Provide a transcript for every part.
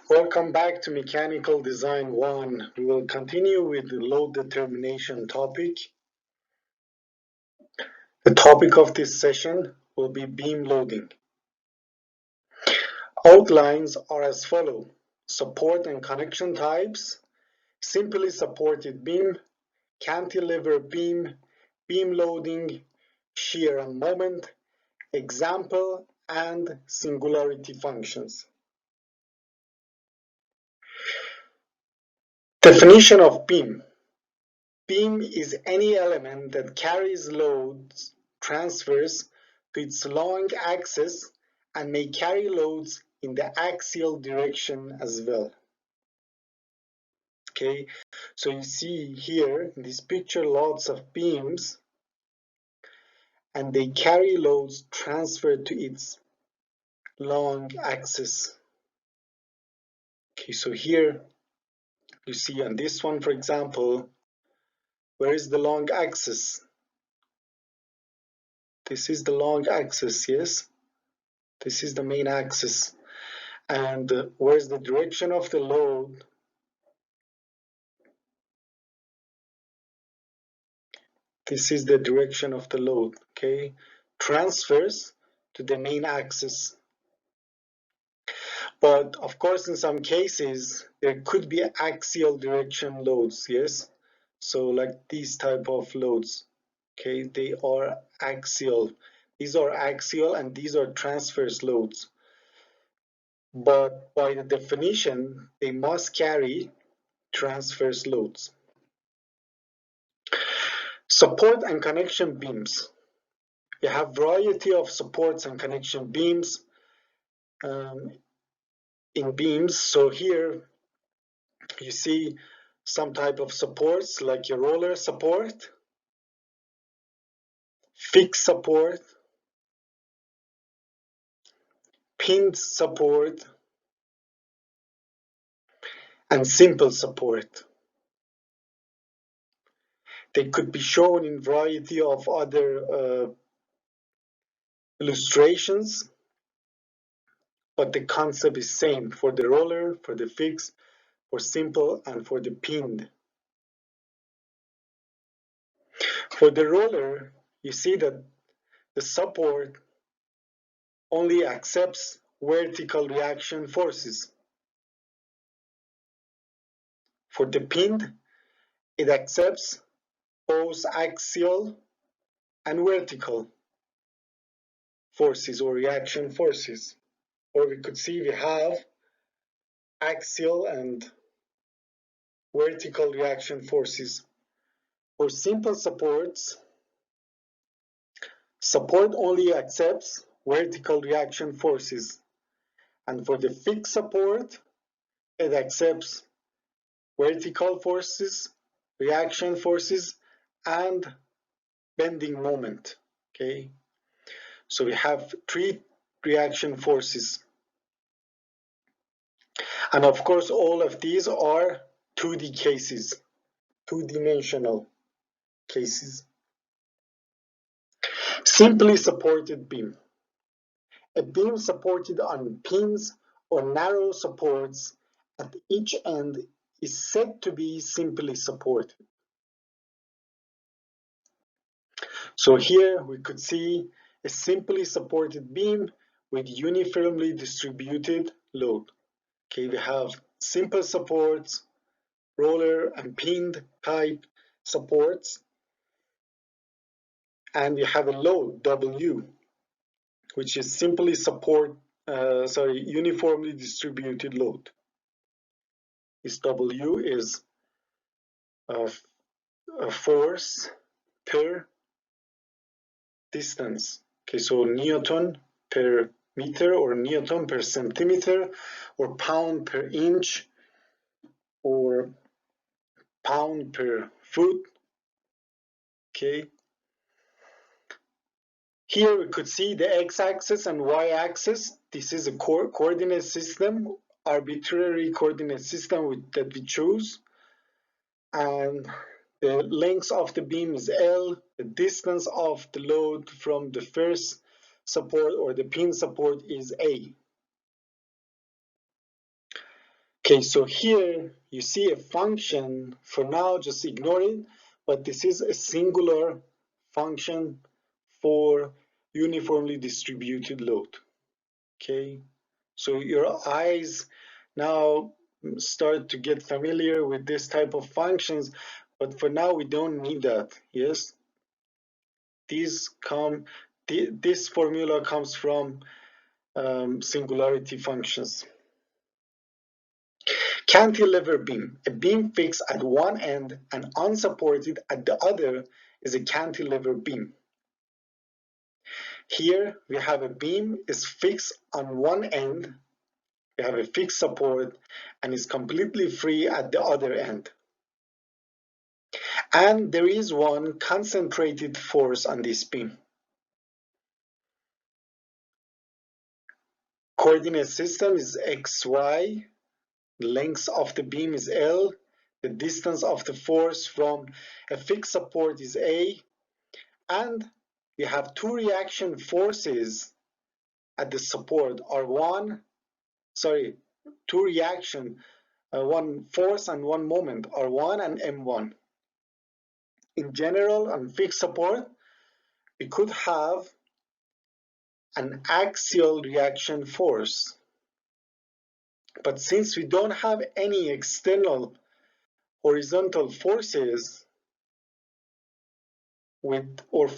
Welcome back to Mechanical Design 1. We will continue with the load determination topic. The topic of this session will be beam loading. Outlines are as follows: support and connection types, simply supported beam, cantilever beam, beam loading, shear and moment, example, and singularity functions. Definition of beam. Beam is any element that carries loads transfers to its long axis and may carry loads in the axial direction as well. Okay, so you see here in this picture lots of beams and they carry loads transferred to its long axis. Okay, so here you see on this one, for example, where is the long axis? This is the long axis, yes? This is the main axis. And where's the direction of the load? This is the direction of the load, okay? Transfers to the main axis. But of course, in some cases, there could be axial direction loads, yes? So like these type of loads, okay? They are axial. These are axial and these are transverse loads. But by the definition, they must carry transverse loads. Support and connection beams. You have variety of supports and connection beams in beams. So here you see some type of supports like your roller support, fixed support, pinned support, and simple support. They could be shown in variety of other illustrations, but the concept is same for the roller, for the fixed, for simple, and for the pinned. For the roller, you see that the support only accepts vertical reaction forces. For the pinned, it accepts both axial and vertical forces or reaction forces. Or we could see we have axial and vertical reaction forces. For simple supports, support only accepts vertical reaction forces. And for the fixed support, it accepts vertical forces, reaction forces, and bending moment. Okay, so we have three reaction forces. And of course, all of these are 2D cases, two-dimensional cases. Simply supported beam. A beam supported on pins or narrow supports at each end is said to be simply supported. So here we could see a simply supported beam with uniformly distributed load. Okay, we have simple supports, roller and pinned type supports, and we have a load W, which is simply uniformly distributed load. This W is a force per distance. Okay, so Newton per meter or Newton per centimeter or pound per inch or pound per foot. Okay. Here we could see the x-axis and y-axis. This is a coordinate system, arbitrary coordinate system that we choose. And the length of the beam is L. The distance of the load from the first support or the pin support is A. Okay, so here you see a function. For now, just ignore it, but this is a singular function for uniformly distributed load. Okay, so your eyes now start to get familiar with this type of functions, but for now we don't need that. Yes, this formula comes from singularity functions. Cantilever beam. A beam fixed at one end and unsupported at the other is a cantilever beam. Here we have a beam is fixed on one end, we have a fixed support, and is completely free at the other end. And there is one concentrated force on this beam. Coordinate system is xy, the length of the beam is L, the distance of the force from a fixed support is A, and we have two reaction forces at the support R1, two reaction, one force and one moment, R1 and M1. In general, on fixed support, we could have an axial reaction force. But since we don't have any external horizontal forces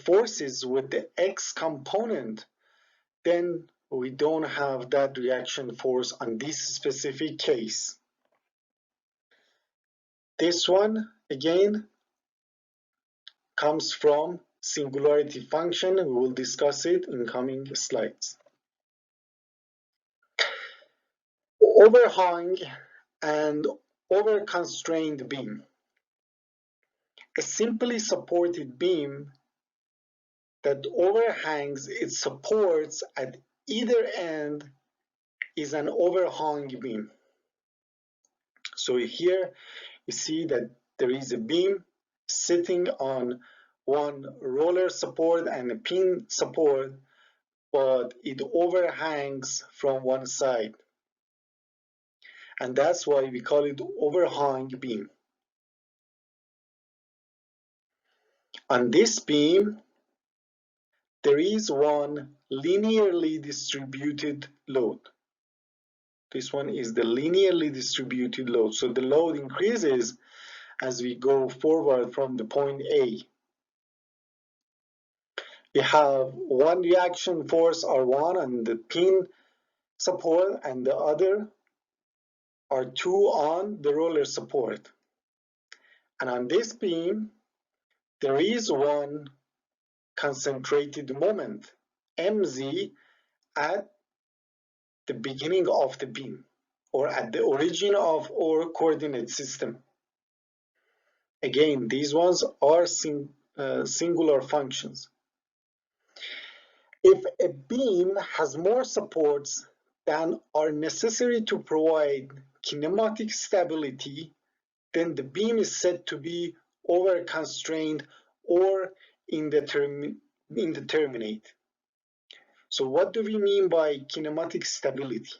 forces with the X component, then we don't have that reaction force on this specific case. This one, again, comes from singularity function. We will discuss it in coming slides. Overhang and over-constrained beam. A simply supported beam that overhangs its supports at either end is an overhang beam. So here you see that there is a beam sitting on one roller support and a pin support, but it overhangs from one side. And that's why we call it overhang beam. On this beam, there is one linearly distributed load. This one is the linearly distributed load. So the load increases as we go forward from the point A. We have one reaction force R1 on the pin support and the other R2 on the roller support. And on this beam, there is one concentrated moment, mz, at the beginning of the beam, or at the origin of our coordinate system. Again, these ones are singular functions. If a beam has more supports than are necessary to provide kinematic stability, then the beam is said to be over-constrained or indeterminate. So what do we mean by kinematic stability?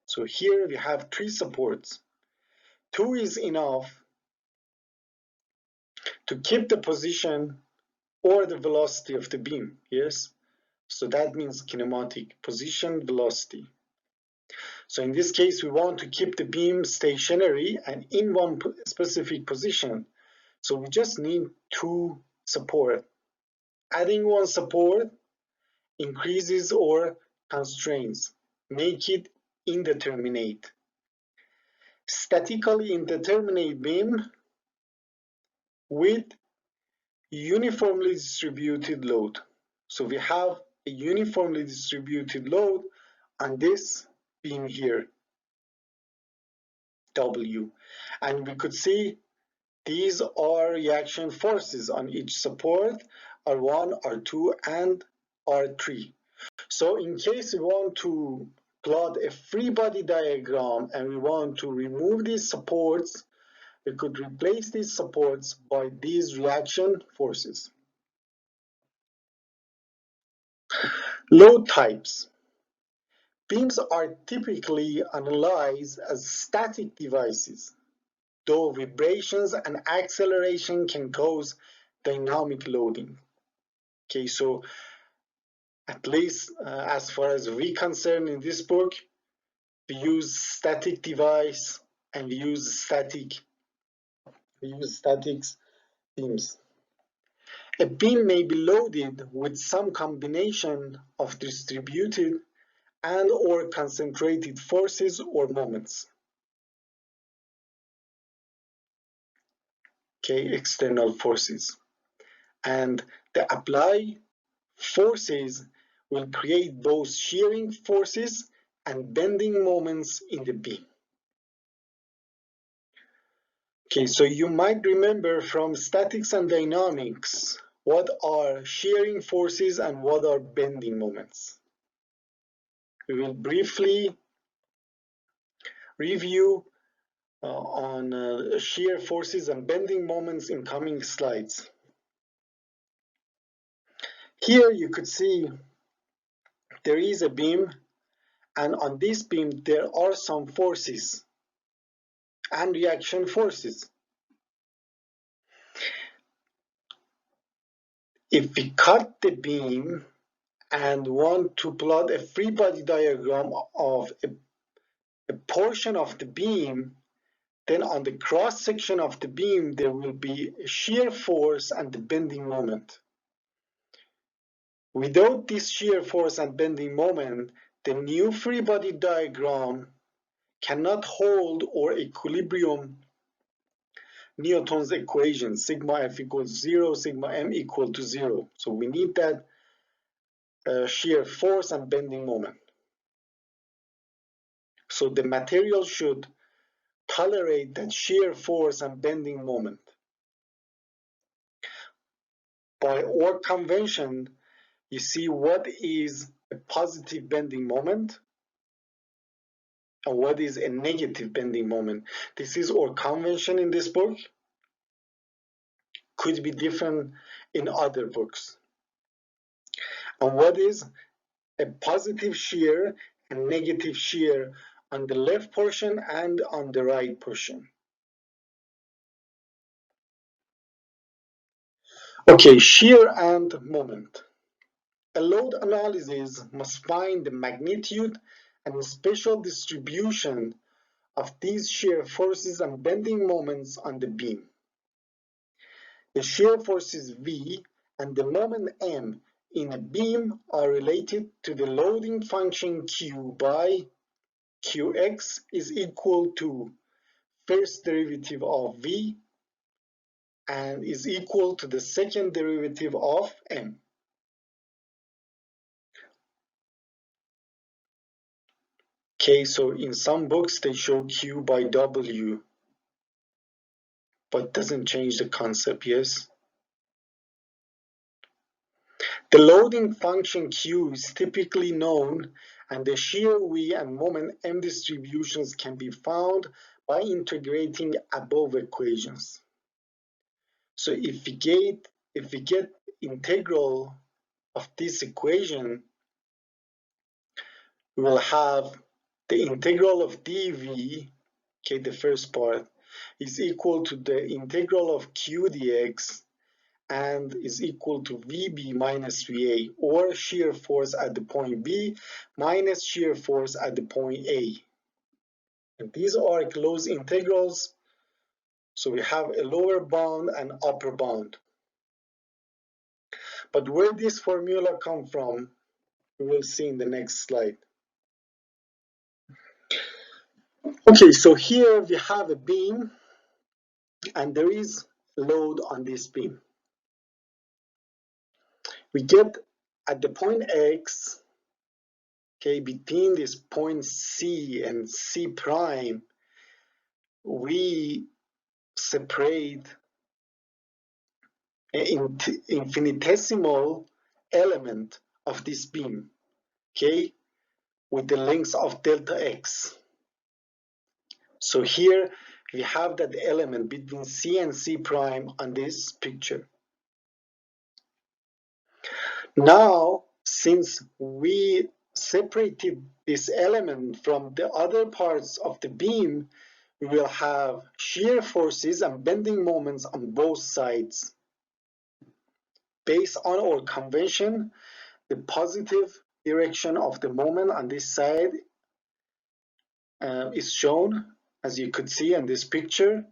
So here we have three supports. Two is enough to keep the position or the velocity of the beam, yes? So that means kinematic position, velocity. So in this case, we want to keep the beam stationary and in one specific position. So we just need two support. Adding one support increases or constrains, make it indeterminate. Statically indeterminate beam with uniformly distributed load. So we have a uniformly distributed load on this beam here, W. And we could see these are reaction forces on each support, R1, R2, and R3. So in case we want to plot a free body diagram and we want to remove these supports, we could replace these supports by these reaction forces. Load types. Beams are typically analyzed as static devices, though vibrations and acceleration can cause dynamic loading. Okay, so at least as far as we're concerned in this book, we use static device and we use static beams. A beam may be loaded with some combination of distributed and or concentrated forces or moments. Okay, external forces. And the applied forces will create both shearing forces and bending moments in the beam. Okay, so you might remember from statics and dynamics what are shearing forces and what are bending moments. We will briefly review on shear forces and bending moments in coming slides. Here you could see there is a beam, and on this beam there are some forces and reaction forces. If we cut the beam and want to plot a free body diagram of a portion of the beam, then on the cross section of the beam there will be a shear force and the bending moment. Without this shear force and bending moment, the new free body diagram cannot hold or equilibrium Newton's equation, sigma F equals 0, sigma M equal to 0. So we need that shear force and bending moment. So the material should tolerate that shear force and bending moment. By Oort convention, you see what is a positive bending moment and what is a negative bending moment. This is Oort convention in this book. Could be different in other books. And what is a positive shear and negative shear on the left portion and on the right portion. Okay, shear and moment. A load analysis must find the magnitude and spatial distribution of these shear forces and bending moments on the beam. The shear forces V and the moment M in a beam are related to the loading function Q by Qx is equal to first derivative of V and is equal to the second derivative of M. Okay, so in some books they show Q by W, but doesn't change the concept, yes? The loading function Q is typically known, and the shear V and moment M distributions can be found by integrating above equations. So if we get integral of this equation, we will have the integral of dv, okay, the first part, is equal to the integral of q dx and is equal to VB minus VA, or shear force at the point B minus shear force at the point A. And these are closed integrals, so we have a lower bound and upper bound. But where this formula come from, we will see in the next slide. Okay, so here we have a beam and there is load on this beam. We get at the point X, okay, between this point C and C prime, we separate an infinitesimal element of this beam, okay, with the length of delta X. So here we have that element between C and C prime on this picture. Now, since we separated this element from the other parts of the beam, we will have shear forces and bending moments on both sides. Based on our convention, the positive direction of the moment on this side is shown, as you could see in this picture,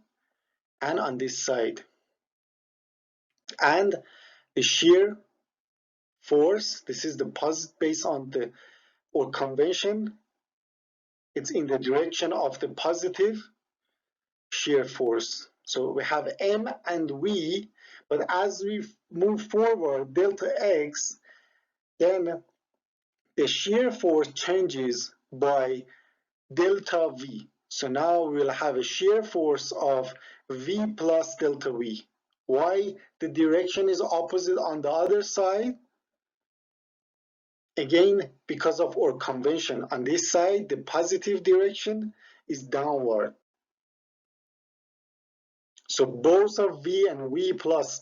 and on this side. And the shear force, this is the positive based on our convention, it's in the direction of the positive shear force. So we have M and V, but as we move forward, delta X, then the shear force changes by delta V. So now we'll have a shear force of V plus delta V. Why the direction is opposite on the other side? Again, because of our convention. On this side, the positive direction is downward. So both are V and V plus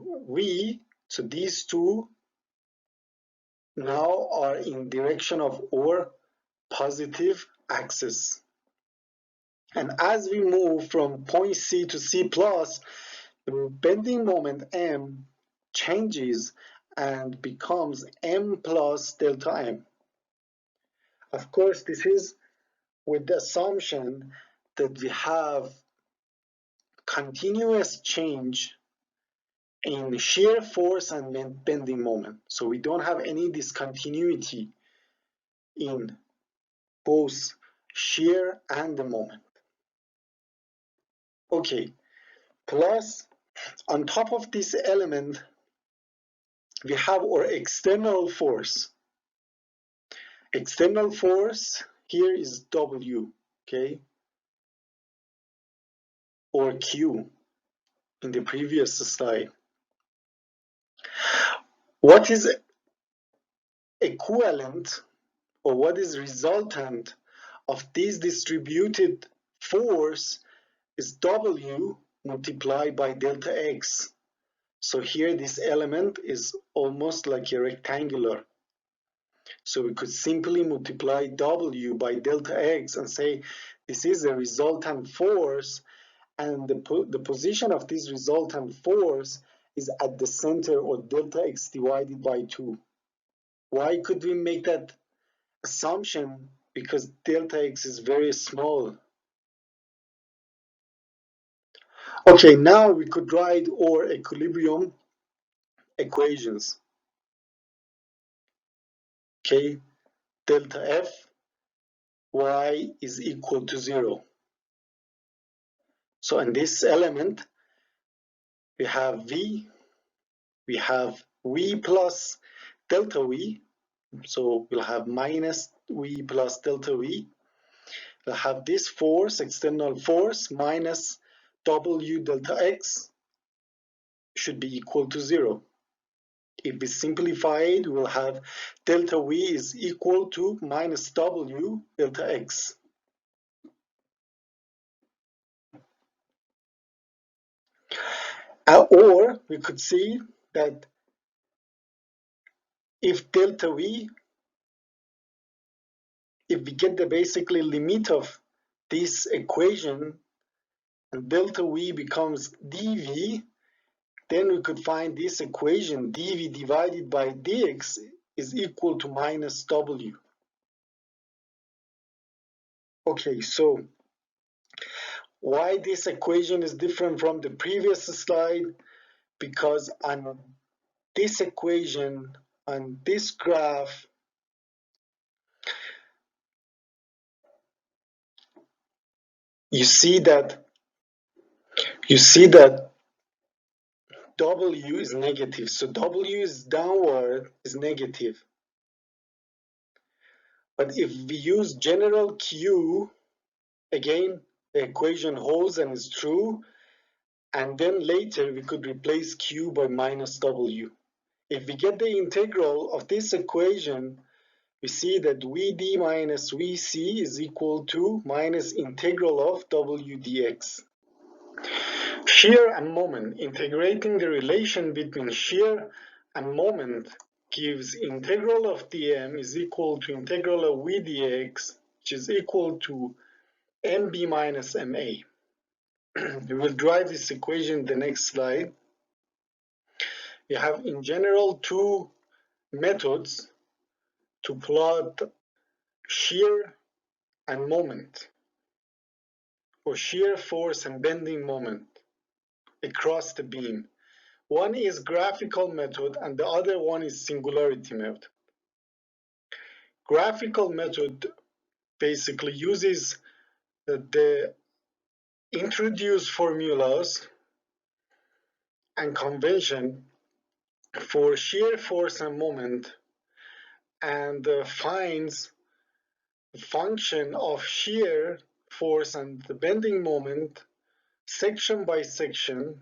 V. So these two now are in direction of our positive axis. And as we move from point C to C plus, the bending moment M changes and becomes M plus delta M. Of course, this is with the assumption that we have continuous change in shear force and bending moment. So we don't have any discontinuity in both shear and the moment. Okay, plus on top of this element, we have our external force. External force here is W, okay, or Q in the previous slide. What is equivalent or what is resultant of this distributed force is W multiplied by delta X. So here this element is almost like a rectangular. So we could simply multiply W by delta X and say this is a resultant force, and the position of this resultant force is at the center, or delta X divided by 2. Why could we make that assumption? Because delta X is very small. Okay, now we could write our equilibrium equations. Okay, delta F y is equal to 0. So in this element, we have V, we have V plus delta V, so we'll have minus V plus delta V. We'll have this force, external force, minus W delta X should be equal to 0. If we simplify it, we'll have delta V is equal to minus W delta X. Or we could see that if delta V, if we get the basically limit of this equation and delta V becomes dV, then we could find this equation dV divided by dx is equal to minus W. Okay, so why this equation is different from the previous slide? Because on this equation, on this graph, you see that W is negative, so W is downward is negative. But if we use general Q, again the equation holds and is true, and then later we could replace Q by minus W. If we get the integral of this equation, we see that Vd minus Vc is equal to minus integral of W dx. Shear and moment. Integrating the relation between shear and moment gives integral of dm is equal to integral of v dx, which is equal to mb minus ma. We will derive this equation in the next slide. We have in general two methods to plot shear and moment, or shear force and bending moment across the beam. One is graphical method and the other one is singularity method. Graphical method basically uses the introduced formulas and convention for shear force and moment, and finds the function of shear force and the bending moment section by section,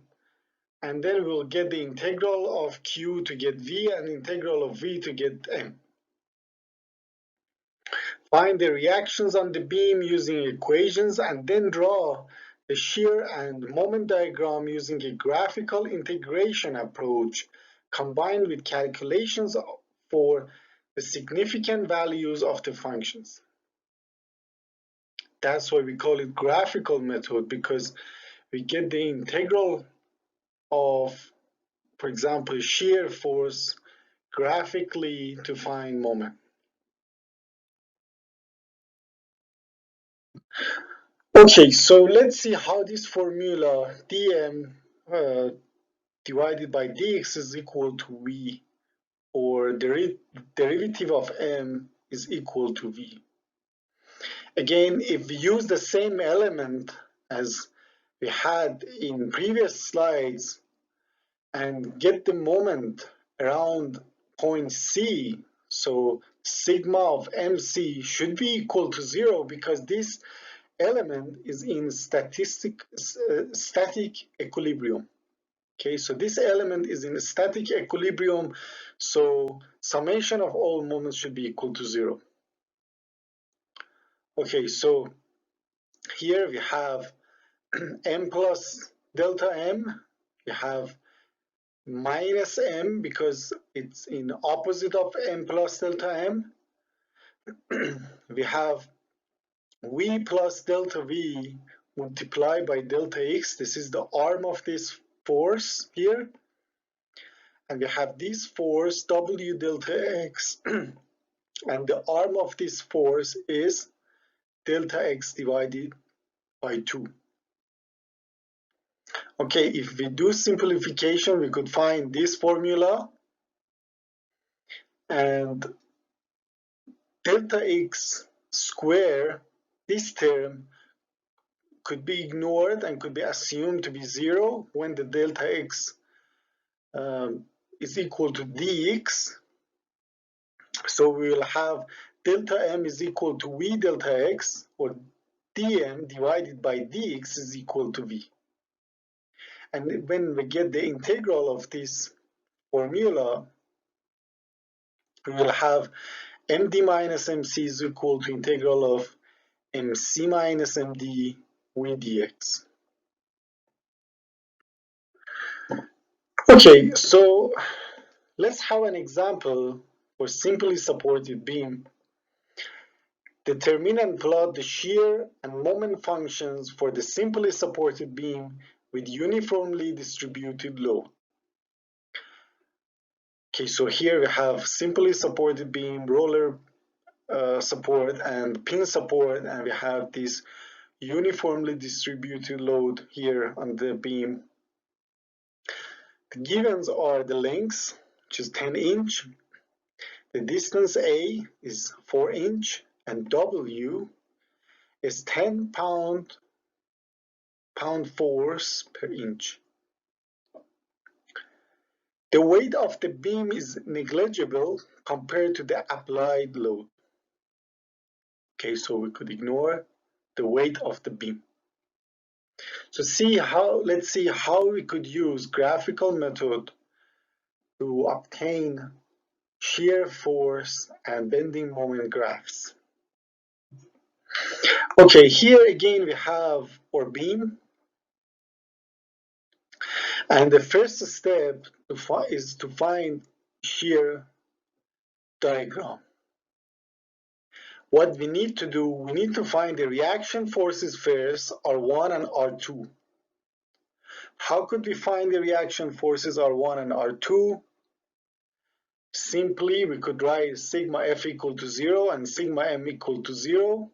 and then we'll get the integral of q to get v and integral of v to get m. Find the reactions on the beam using equations, and then draw the shear and moment diagram using a graphical integration approach combined with calculations for the significant values of the functions. That's why we call it graphical method, because we get the integral of, for example, shear force graphically to find moment. Okay, so let's see how this formula dm divided by dx is equal to v, or derivative of m is equal to v. Again, if we use the same element as we had in previous slides and get the moment around point C, so sigma of mc should be equal to 0, because this element is in static equilibrium. Okay, so this element is in a static equilibrium, so summation of all moments should be equal to 0. Okay, so here we have m plus delta m, we have minus m because it's in opposite of m plus delta m. We have v plus delta v multiplied by delta x. This is the arm of this force here. And we have this force w delta x, and the arm of this force is delta x divided by 2. Okay, if we do simplification, we could find this formula, and delta x square, this term, could be ignored and could be assumed to be 0 when the delta x is equal to dx. So we will have delta m is equal to v delta x, or dm divided by dx is equal to v. And when we get the integral of this formula, we will have md minus mc is equal to integral of mc minus md v dx. Okay, so let's have an example for simply supported beam. Determine and plot the shear and moment functions for the simply supported beam with uniformly distributed load. Okay, so here we have simply supported beam, roller support, and pin support, and we have this uniformly distributed load here on the beam. The givens are the lengths, which is 10 inch, the distance A is 4 inch, and W is 10 pound force per inch. The weight of the beam is negligible compared to the applied load. Okay, so we could ignore the weight of the beam. So let's see how we could use graphical method to obtain shear force and bending moment graphs. Okay, here again we have our beam, and the first step is to find shear diagram. What we need to do, we need to find the reaction forces first, R1 and R2. How could we find the reaction forces R1 and R2? Simply, we could write sigma F equal to 0 and sigma M equal to 0.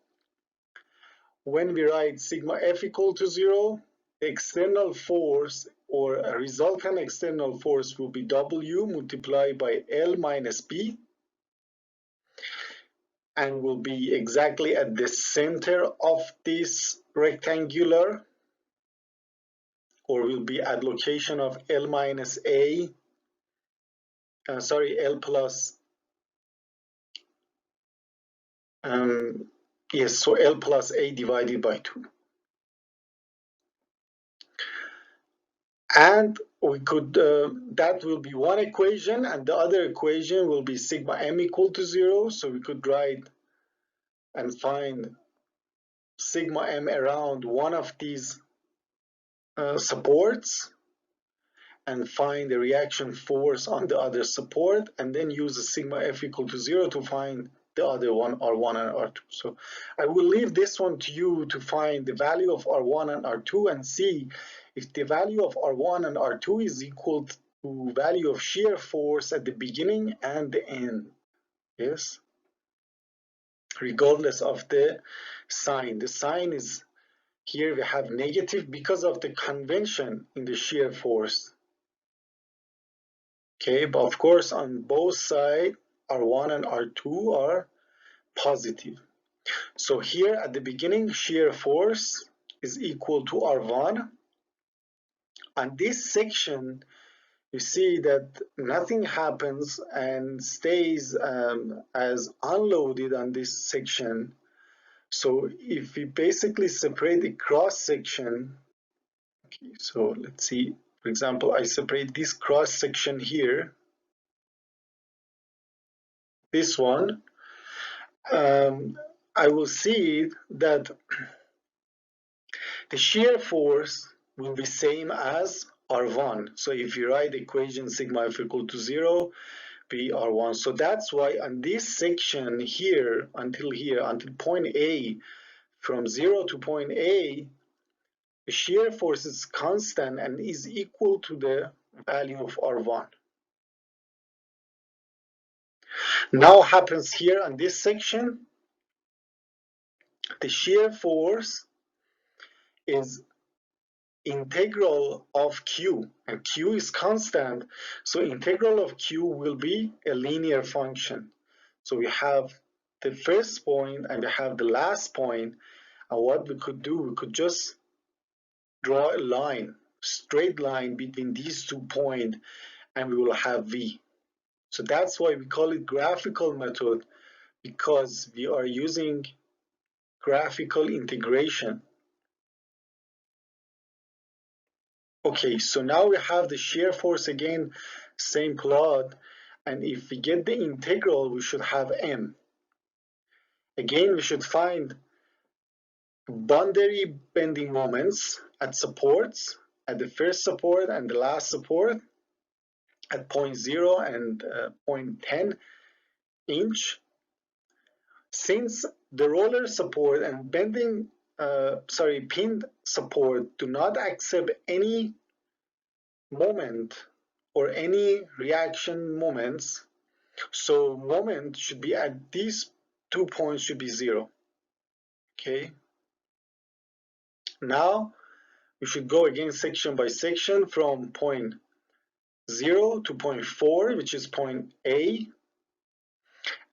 When we write sigma F equal to 0, the external force or a resultant external force will be W multiplied by L minus B, and will be exactly at the center of this rectangular, or will be at location of L minus A, L plus, yes, so L plus A divided by 2. And we could, that will be one equation, and the other equation will be sigma M equal to 0. So we could write and find sigma M around one of these supports, and find the reaction force on the other support, and then use a sigma F equal to 0 to find the other one, R1 and R2. So I will leave this one to you to find the value of R1 and R2 and see if the value of R1 and R2 is equal to value of shear force at the beginning and the end. Yes, regardless of the sign. The sign is here we have negative because of the convention in the shear force. Okay, but of course on both sides, R1 and R2 are positive. So here at the beginning, shear force is equal to R1. On this section, you see that nothing happens and stays as unloaded on this section. So if we basically separate the cross section, okay, so let's see, for example, I separate this cross section here, this one, I will see that the shear force will be same as R1. So if you write the equation sigma F equal to 0, be R1. So that's why on this section here, until point A, from 0 to point A, the shear force is constant and is equal to the value of R1. Now happens here on this section, the shear force is integral of Q, and Q is constant, so integral of Q will be a linear function. So we have the first point and we have the last point, and what we could do, we could just draw a line, straight line between these 2 points, and we will have V. So that's why we call it graphical method, because we are using graphical integration. Okay, so now we have the shear force again, same plot, and if we get the integral, we should have M. Again, we should find boundary bending moments at supports, at the first support and the last support, at point 0 and point 10 inch. Since the roller support and pinned support do not accept any moment or any reaction moments, so moment should be at these 2 points should be 0. Okay, now we should go again section by section from point 0 to point 4, which is point A,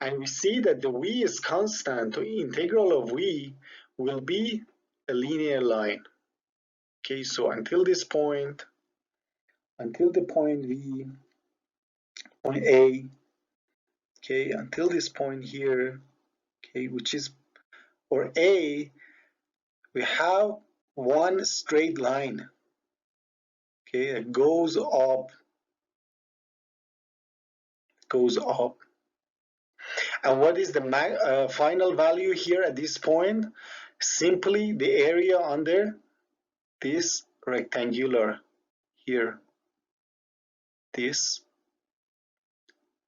and we see that the V is constant, so integral of V will be a linear line. Okay, so until this point, until the point V, point A, okay, until this point here, okay, which is, or A, we have one straight line, okay, it goes up, and what is the final value here at this point? Simply the area under this rectangular here, this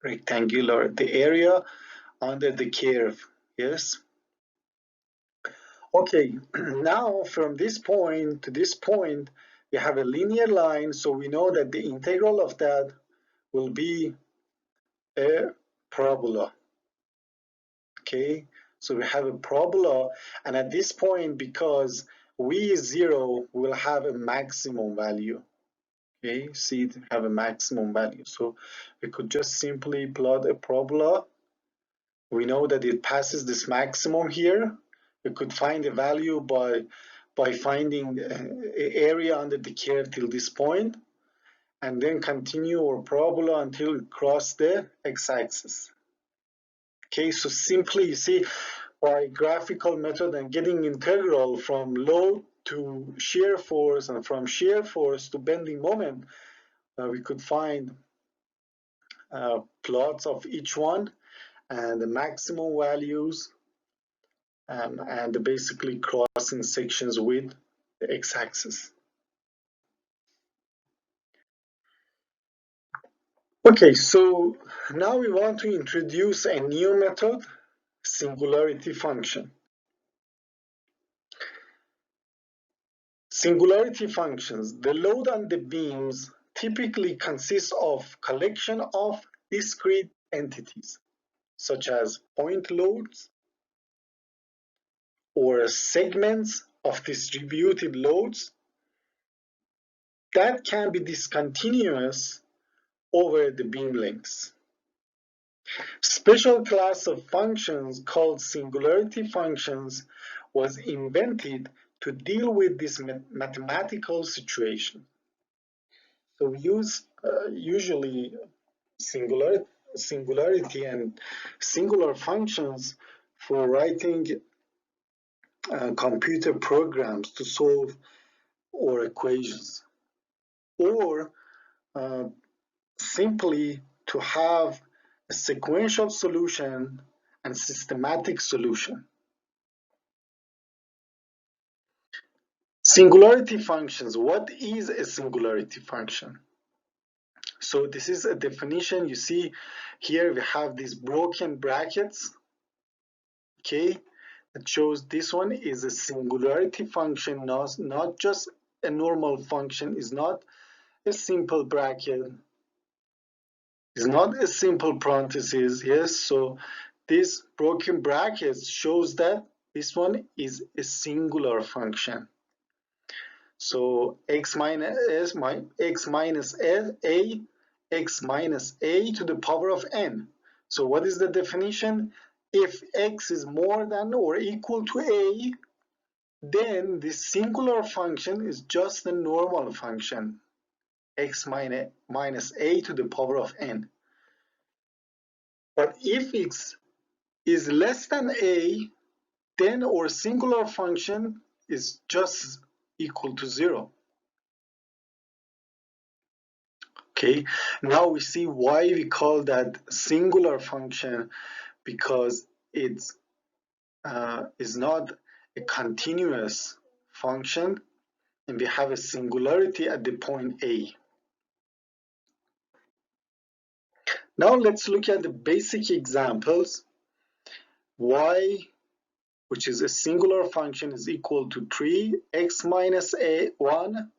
rectangular, the area under the curve. Yes. Okay, now from this point to this point, we have a linear line, so we know that the integral of that will be a parabola. Okay, so we have a parabola, and at this point, because v is 0, we'll have a maximum value. Okay, see it have a maximum value. So we could just simply plot a parabola. We know that it passes this maximum here. We could find the value by finding the area under the curve till this point, and then continue our parabola until it crosses the x-axis. Okay, so simply you see by graphical method and getting integral from load to shear force and from shear force to bending moment, we could find plots of each one and the maximum values and basically crossing sections with the x-axis. Okay, so now we want to introduce a new method, singularity function. Singularity functions, the load on the beams typically consists of collection of discrete entities, such as point loads or segments of distributed loads that can be discontinuous over the beam lengths. Special class of functions called singularity functions was invented to deal with this mathematical situation. So we use usually singularity and singular functions for writing computer programs to solve our equations, or simply to have a sequential solution and systematic solution. Singularity functions. What is a singularity function? So this is a definition. You see here we have these broken brackets. Okay, it shows this one is a singularity function, not just a normal function, is not a simple bracket, is not a simple parenthesis. Yes, so this broken brackets shows that this one is a singular function. So x minus a to the power of n. So what is the definition? If x is more than or equal to a, then this singular function is just a normal function, x minus a to the power of n. But if x is less than a, then our singular function is just equal to 0. Okay, now we see why we call that singular function, because it is not a continuous function and we have a singularity at the point A. Now let's look at the basic examples. Y, which is a singular function, is equal to 3x minus a1,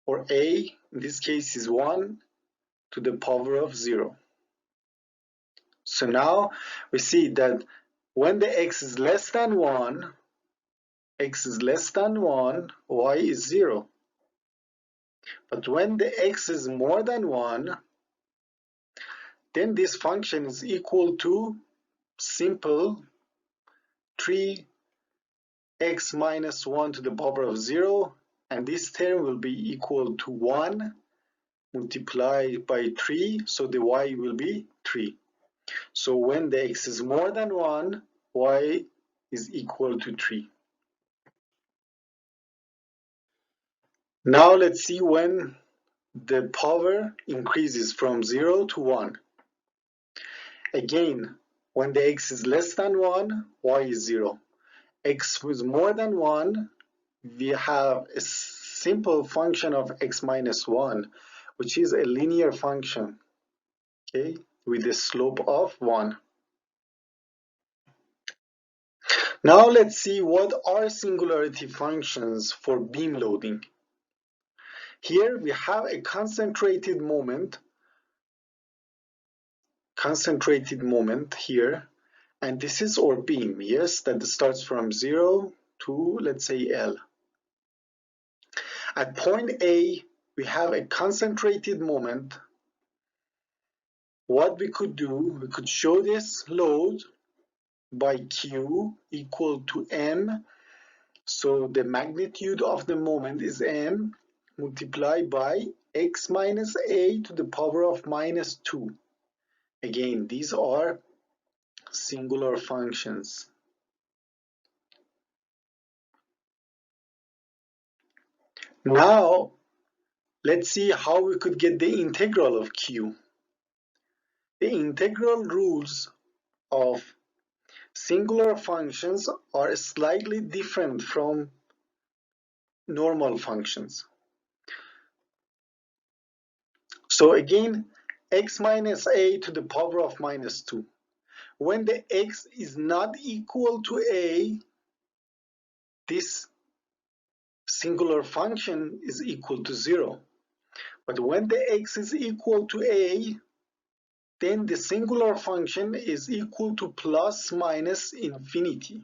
or a, in this case, is 1 to the power of 0. So now we see that when the x is less than 1, y is 0. But when the x is more than 1, then this function is equal to simple 3x minus 1 to the power of 0, and this term will be equal to 1 multiplied by 3, so the y will be 3. So when the x is more than 1, y is equal to 3. Now let's see when the power increases from 0 to 1. Again, when the x is less than 1, y is 0. X is more than 1, we have a simple function of x minus 1, which is a linear function. okay, with a slope of 1. Now let's see what are singularity functions for beam loading. Here we have a concentrated moment here, and this is our beam, yes, that starts from 0 to, let's say, L. At point A, we have a concentrated moment. What we could do, we could show this load by Q equal to M. So the magnitude of the moment is M multiplied by x minus a to the power of minus 2. Again, these are singular functions. Now, let's see how we could get the integral of Q. The integral rules of singular functions are slightly different from normal functions. So again, x minus a to the power of minus 2. When the x is not equal to a, this singular function is equal to 0. But when the x is equal to a, then the singular function is equal to plus minus infinity.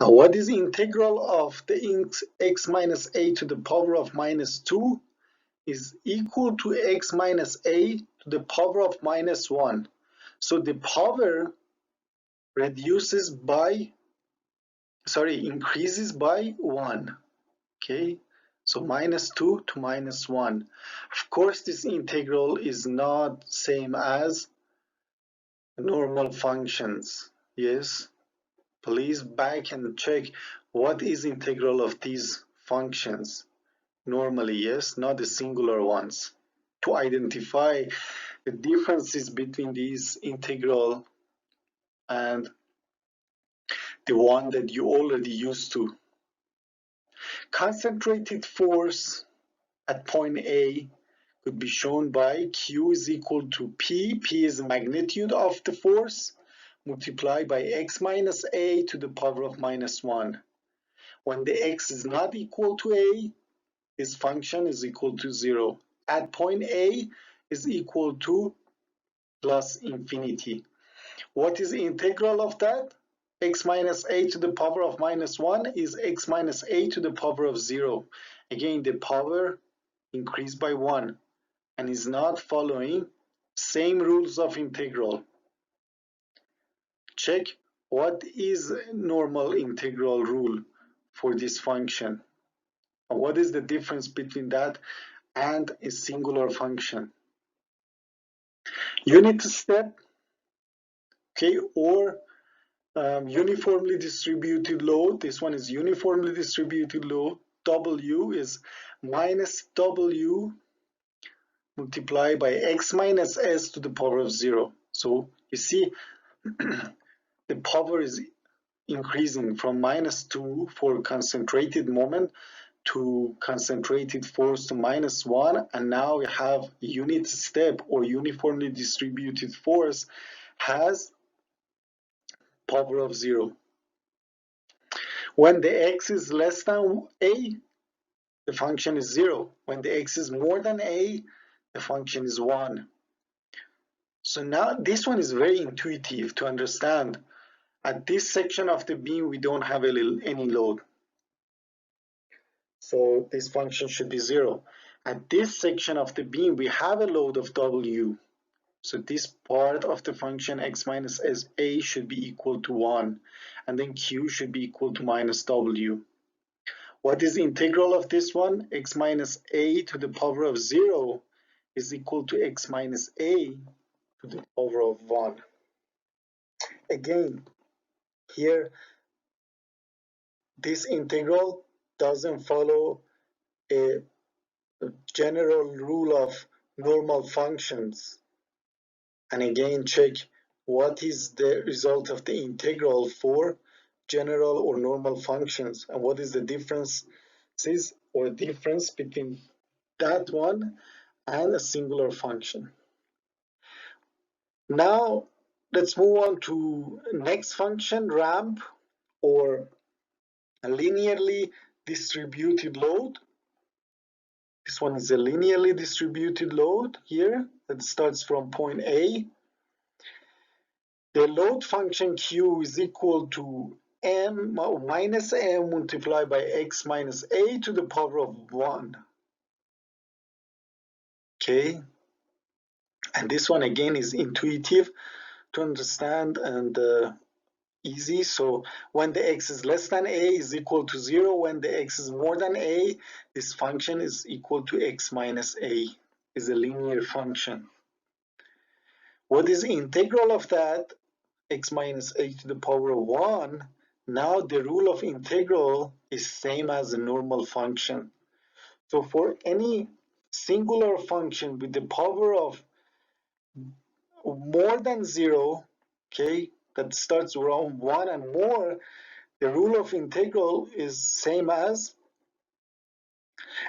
Now, what is the integral of the x minus a to the power of minus 2 is equal to x minus a to the power of minus 1. So the power increases by 1. Okay, so minus 2 to minus 1. Of course, this integral is not same as normal functions. Yes, please back and check what is integral of these functions. Normally, yes, not the singular ones. To identify the differences between these integral and the one that you already used to. Concentrated force at point A could be shown by Q is equal to P. P is the magnitude of the force multiplied by x minus a to the power of minus 1. When the x is not equal to a, this function is equal to 0. At point A is equal to plus infinity. What is the integral of that? X minus a to the power of minus 1 is x minus a to the power of 0. Again, the power increased by 1 and is not following same rules of integral. Check what is normal integral rule for this function. What is the difference between that and a singular function? Unit step, okay, or uniformly distributed load. This one is uniformly distributed load. W is minus W multiplied by x minus s to the power of 0. So you see the power is increasing from minus 2 for concentrated moment to concentrated force to minus 1, and now we have unit step or uniformly distributed force has power of 0. When the x is less than a, the function is 0. When the x is more than a, the function is 1. So now this one is very intuitive to understand. At this section of the beam, we don't have any load. So this function should be 0. At this section of the beam, we have a load of W. So this part of the function x minus a should be equal to 1. And then q should be equal to minus w. What is the integral of this one? X minus a to the power of 0 is equal to x minus a to the power of 1. Again, here, this integral doesn't follow a general rule of normal functions. And again, check what is the result of the integral for general or normal functions, and what is the difference or difference between that one and a singular function. Now let's move on to next function, ramp, or a linearly distributed load. This one is a linearly distributed load here that starts from point A. The load function Q is equal to m minus m multiplied by x minus a to the power of 1. Okay, and this one again is intuitive to understand and easy. So when the x is less than a is equal to 0, when the x is more than a, this function is equal to x minus a, is a linear function. What is the integral of that? X minus a to the power of 1. Now the rule of integral is same as a normal function. So for any singular function with the power of more than 0, okay, that starts around 1 and more, the rule of integral is same as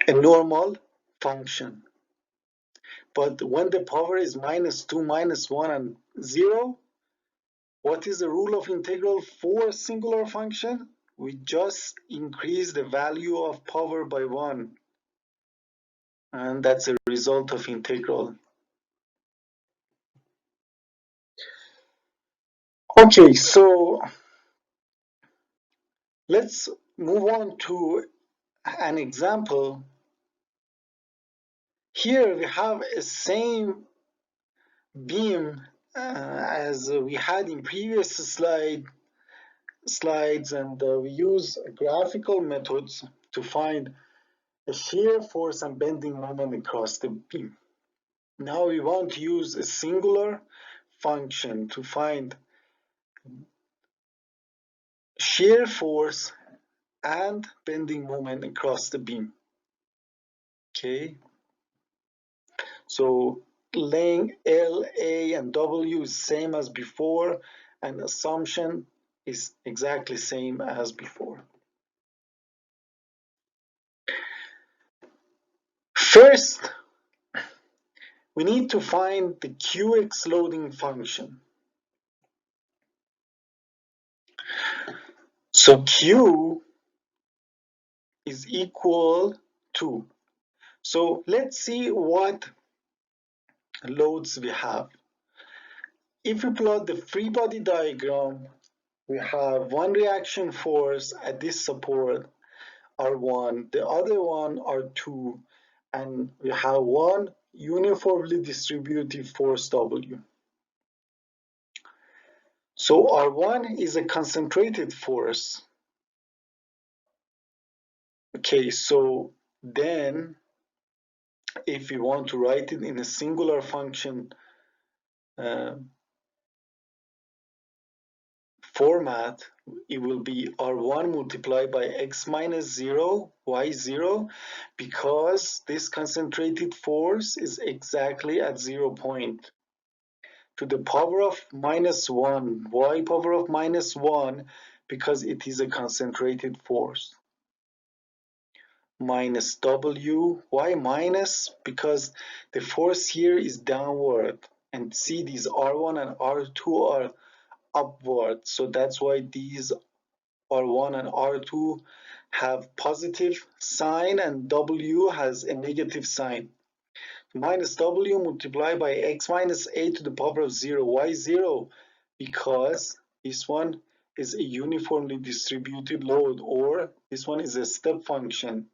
a normal function. But when the power is minus 2, minus 1, and 0, what is the rule of integral for a singular function? We just increase the value of power by 1. And that's a result of integral. Okay, so let's move on to an example. Here we have a same beam as we had in previous slides, and we use graphical methods to find a shear force and bending moment across the beam. Now we want to use a singular function to find shear force and bending moment across the beam. Okay, so length L, A, and W is same as before, and assumption is exactly same as before. First, we need to find the QX loading function. So Q is equal to, so let's see what loads we have. If we plot the free body diagram, we have one reaction force at this support R1, the other one R2, and we have one uniformly distributed force W. So R1 is a concentrated force. Okay, so then if we want to write it in a singular function format, it will be R1 multiplied by x minus 0, y0, because this concentrated force is exactly at 0 point. To the power of minus 1, y power of minus 1, because it is a concentrated force. Minus w, why minus? Because the force here is downward, and see these R1 and R2 are upward, so that's why these R1 and R2 have positive sign and W has a negative sign. Minus W multiplied by x minus a to the power of 0. Why 0? Because this one is a uniformly distributed load, or this one is a step function.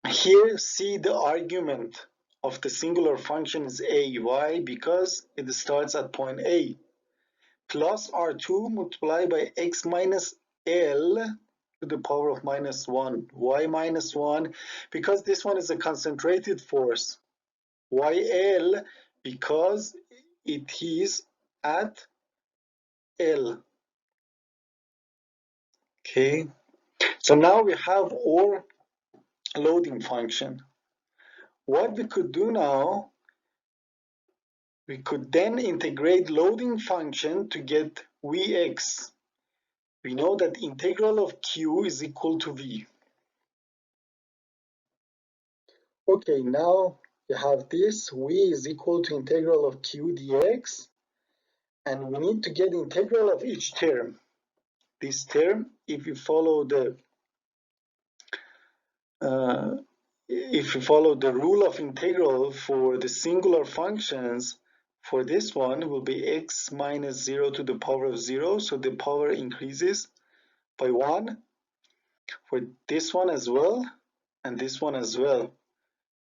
Here, see the argument of the singular function is a. Why? Because it starts at point A. Plus R2 multiplied by x minus L to the power of minus 1. Why minus 1? Because this one is a concentrated force. Why L? Because it is at L. Okay, so now we have our loading function. What we could do now, we could then integrate loading function to get Vx. We know that integral of Q is equal to V. Okay, now you have this. V is equal to integral of q dx, and we need to get integral of each term. This term, if you follow the rule of integral for the singular functions, for this one will be x minus 0 to the power of 0, so the power increases by 1 for this one as well and this one as well.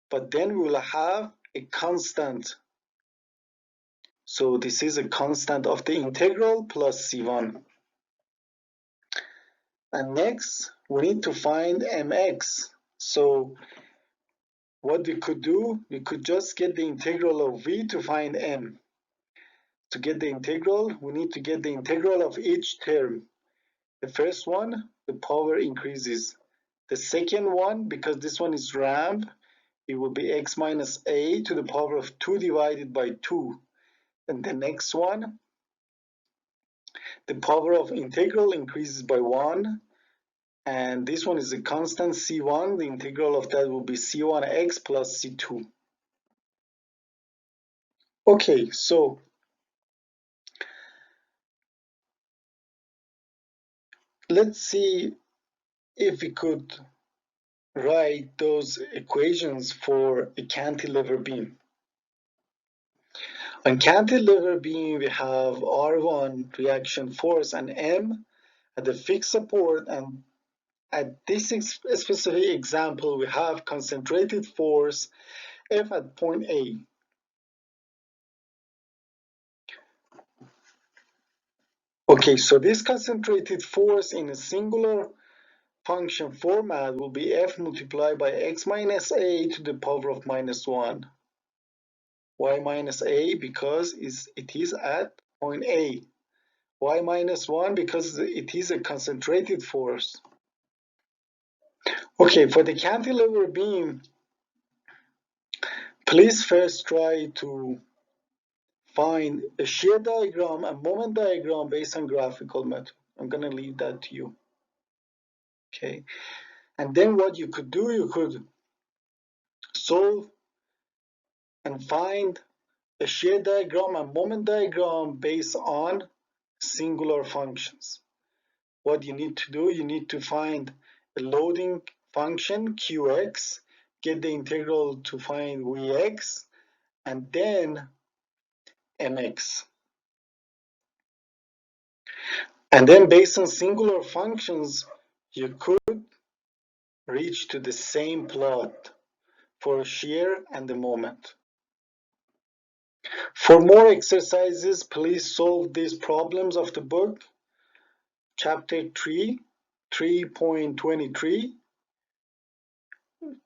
But then we will have a constant. So this is a constant of the integral plus c1. And next, we need to find mx. So what we could do, we could just get the integral of v to find m. To get the integral, we need to get the integral of each term. The first one, the power increases. The second one, because this one is ramp, it will be x minus a to the power of 2 divided by 2. And the next one, the power of integral increases by 1. And this one is a constant c1. The integral of that will be c1x plus c2. Okay, so let's see if we could write those equations for a cantilever beam. On cantilever beam, we have R1 reaction force and M at the fixed support, and at this specific example, we have concentrated force F at point A. Okay, so this concentrated force in a singular function format will be F multiplied by x minus a to the power of minus 1. Y minus a because it is at point A. Y minus 1 because it is a concentrated force. Okay, for the cantilever beam, please first try to find a shear diagram and moment diagram based on graphical method. I'm going to leave that to you. Okay, and then what you could do, you could solve and find a shear diagram and moment diagram based on singular functions. What you need to do, you need to find a loading function qx, get the integral to find vx, and then mx. And then based on singular functions, you could reach to the same plot for shear and the moment. For more exercises, please solve these problems of the book, chapter 3, 3.23,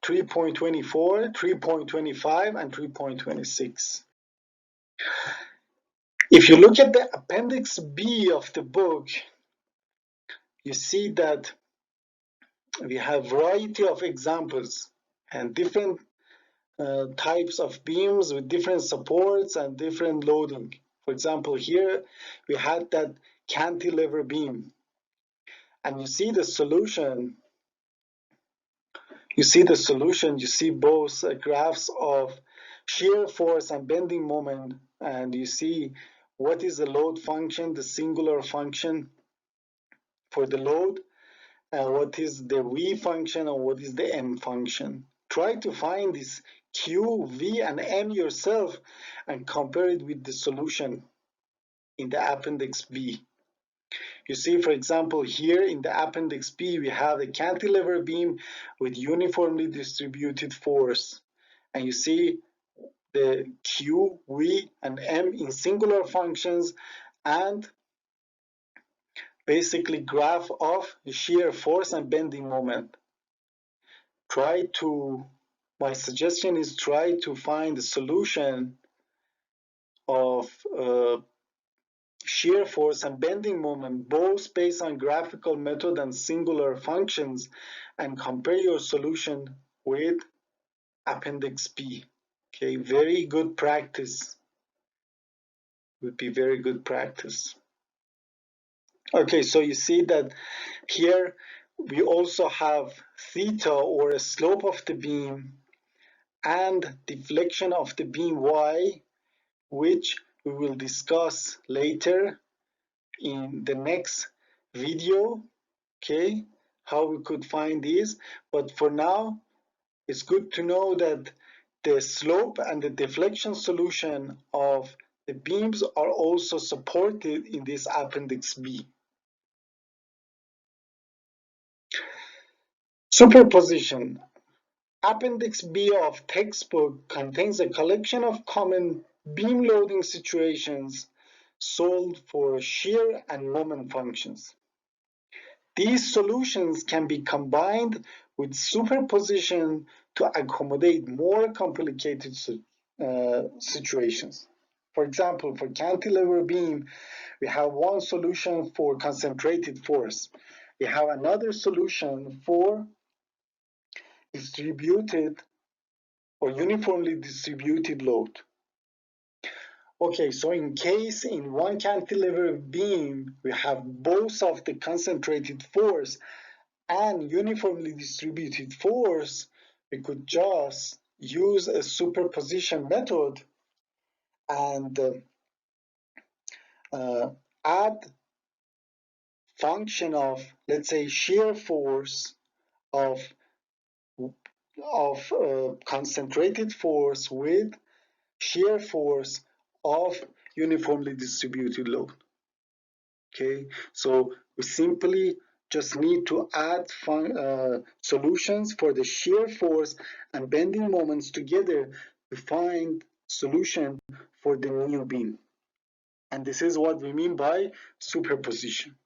3.24, 3.25, and 3.26. If you look at the appendix B of the book, you see that we have a variety of examples and different types of beams with different supports and different loading. For example, here we had that cantilever beam, and you see the solution. You see both graphs of shear force and bending moment, and you see what is the load function, the singular function for the load, and what is the V function and what is the M function. Try to find this Q, V, and M yourself and compare it with the solution in the appendix B. You see, for example, here in the appendix B, we have a cantilever beam with uniformly distributed force. And you see the Q, V, and M in singular functions and basically graph of shear force and bending moment. My suggestion is try to find the solution of shear force and bending moment, both based on graphical method and singular functions, and compare your solution with appendix B. Okay, very good practice. Would be very good practice. Okay, so you see that here we also have theta, or a slope of the beam, and deflection of the beam Y, which we will discuss later in the next video, okay, how we could find these. But for now, it's good to know that the slope and the deflection solution of the beams are also supported in this Appendix B. Superposition. Appendix B of textbook contains a collection of common beam loading situations solved for shear and moment functions. These solutions can be combined with superposition to accommodate more complicated situations. For example, for cantilever beam, we have one solution for concentrated force. We have another solution for distributed or uniformly distributed load. Okay, so in case in one cantilever beam, we have both of the concentrated force and uniformly distributed force, we could just use a superposition method and add function of, let's say, shear force of concentrated force with shear force of uniformly distributed load. Okay, so we simply just need to add solutions for the shear force and bending moments together to find solution for the new beam. And this is what we mean by superposition.